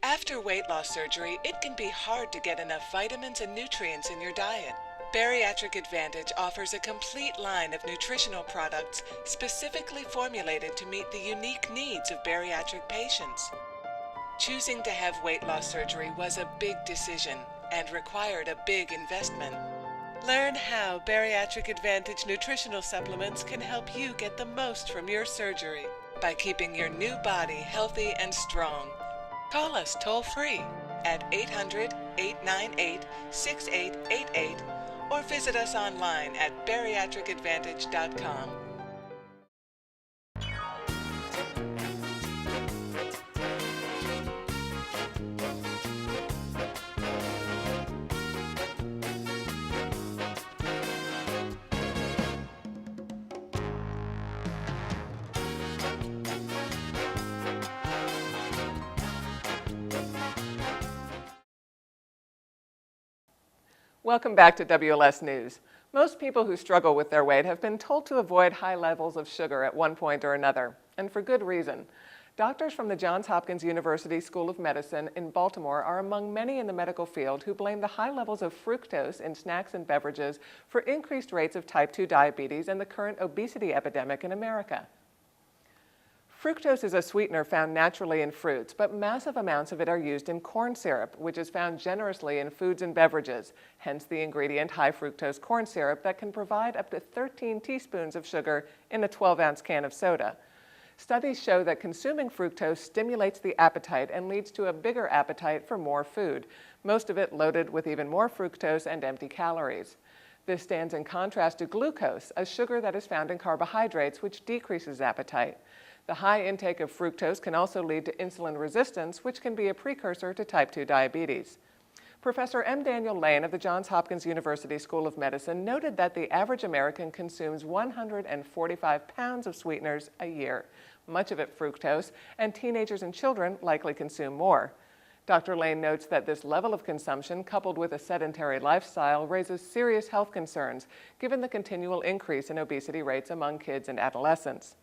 After weight loss surgery, it can be hard to get enough vitamins and nutrients in your diet. Bariatric Advantage offers a complete line of nutritional products specifically formulated to meet the unique needs of bariatric patients. Choosing to have weight loss surgery was a big decision and required a big investment. Learn how Bariatric Advantage nutritional supplements can help you get the most from your surgery by keeping your new body healthy and strong. Call us toll-free at 800-898-6888 or visit us online at bariatricadvantage.com. Welcome back to WLS News. Most people who struggle with their weight have been told to avoid high levels of sugar at one point or another, and for good reason. Doctors from the Johns Hopkins University School of Medicine in Baltimore are among many in the medical field who blame the high levels of fructose in snacks and beverages for increased rates of type 2 diabetes and the current obesity epidemic in America. Fructose is a sweetener found naturally in fruits, but massive amounts of it are used in corn syrup, which is found generously in foods and beverages, hence the ingredient high fructose corn syrup that can provide up to 13 teaspoons of sugar in a 12-ounce can of soda. Studies show that consuming fructose stimulates the appetite and leads to a bigger appetite for more food, most of it loaded with even more fructose and empty calories. This stands in contrast to glucose, a sugar that is found in carbohydrates, which decreases appetite. The high intake of fructose can also lead to insulin resistance, which can be a precursor to type 2 diabetes. Professor M. Daniel Lane of the Johns Hopkins University School of Medicine noted that the average American consumes 145 pounds of sweeteners a year, much of it fructose, and teenagers and children likely consume more. Dr. Lane notes that this level of consumption, coupled with a sedentary lifestyle, raises serious health concerns, given the continual increase in obesity rates among kids and adolescents.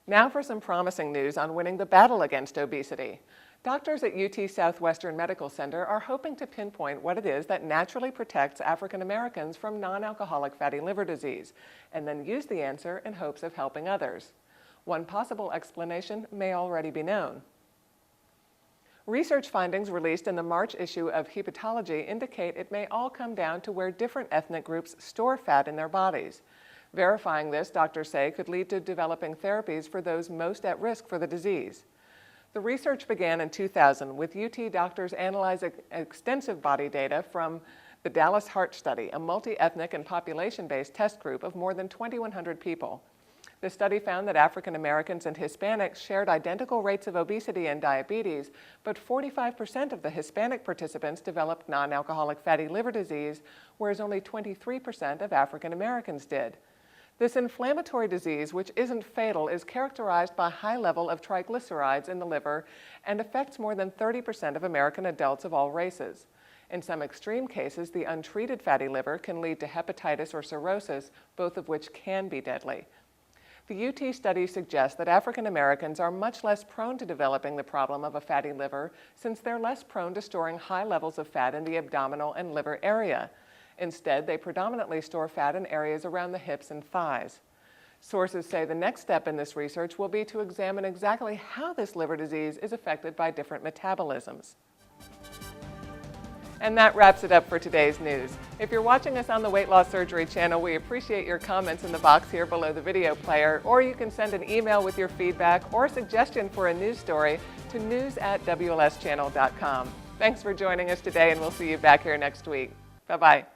Now for some promising news on winning the battle against obesity. Doctors at UT Southwestern Medical Center are hoping to pinpoint what it is that naturally protects African Americans from non-alcoholic fatty liver disease, and then use the answer in hopes of helping others. One possible explanation may already be known. Research findings released in the March issue of Hepatology indicate it may all come down to where different ethnic groups store fat in their bodies. Verifying this, doctors say, could lead to developing therapies for those most at risk for the disease. The research began in 2000 with UT doctors analyzing extensive body data from the Dallas Heart Study, a multi-ethnic and population-based test group of more than 2,100 people. The study found that African Americans and Hispanics shared identical rates of obesity and diabetes, but 45% of the Hispanic participants developed non-alcoholic fatty liver disease, whereas only 23% of African Americans did. This inflammatory disease, which isn't fatal, is characterized by a high level of triglycerides in the liver and affects more than 30% of American adults of all races. In some extreme cases, the untreated fatty liver can lead to hepatitis or cirrhosis, both of which can be deadly. The UT study suggests that African Americans are much less prone to developing the problem of a fatty liver since they're less prone to storing high levels of fat in the abdominal and liver area. Instead, they predominantly store fat in areas around the hips and thighs. Sources say the next step in this research will be to examine exactly how this liver disease is affected by different metabolisms. And that wraps it up for today's news. If you're watching us on the Weight Loss Surgery channel, we appreciate your comments in the box here below the video player, or you can send an email with your feedback or suggestion for a news story to news@wlschannel.com. Thanks for joining us today, and we'll see you back here next week. Bye-bye.